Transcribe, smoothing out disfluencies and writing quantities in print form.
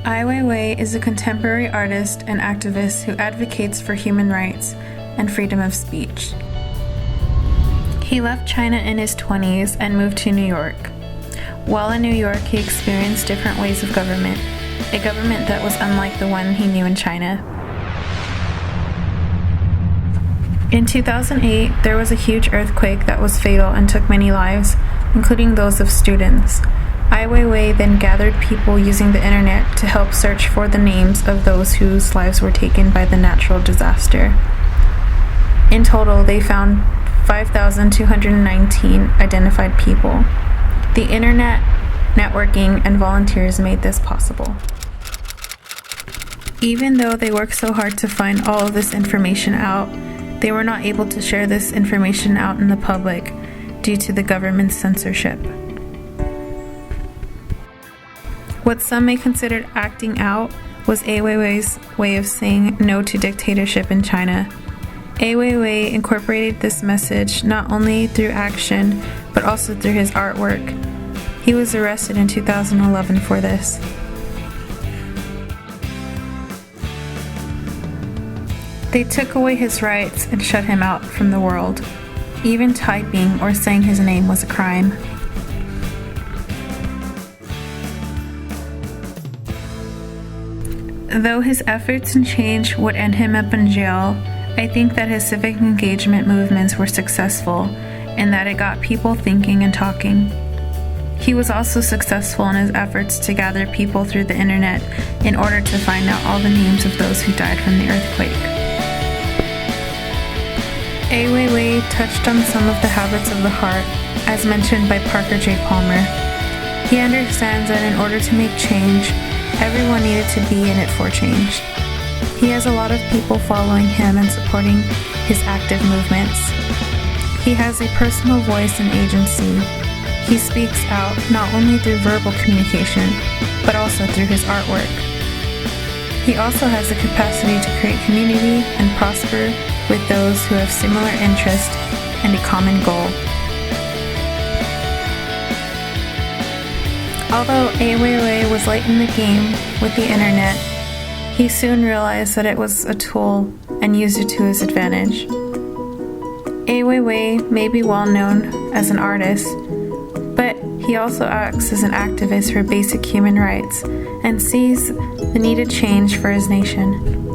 AiWeiWei is a contemporary artist and activist who advocates for human rights and freedom of speech. He left China in his 20s and moved to New York. While in New York, he experienced different ways of government, a government that was unlike the one he knew in China. In 2008, there was a huge earthquake that was fatal and took many lives, including those of students. AiWeiWei then gathered people using the internet to help search for the names of those whose lives were taken by the natural disaster. In total, they found 5,219 identified people. The internet, networking, and volunteers made this possible. Even though they worked so hard to find all of this information out, they were not able to share this information out in the public due to the government's censorship. What some may consider acting out was AiWeiWei's way of saying no to dictatorship in China. AiWeiWei incorporated this message not only through action, but also through his artwork. He was arrested in 2011 for this. They took away his rights and shut him out from the world. Even typing or saying his name was a crime. Though his efforts and change would end him up in jail, I think that his civic engagement movements were successful and that it got people thinking and talking. He was also successful in his efforts to gather people through the internet in order to find out all the names of those who died from the earthquake. AiWeiWei touched on some of the habits of the heart, as mentioned by Parker J. Palmer. He understands that in order to make change, everyone needed to be in it for change. He has a lot of people following him and supporting his active movements. He has a personal voice and agency. He speaks out not only through verbal communication, but also through his artwork. He also has the capacity to create community and prosper with those who have similar interests and a common goal. Although AiWeiWei was late in the game with the internet, he soon realized that it was a tool and used it to his advantage. AiWeiWei may be well known as an artist, but he also acts as an activist for basic human rights and sees the needed change for his nation.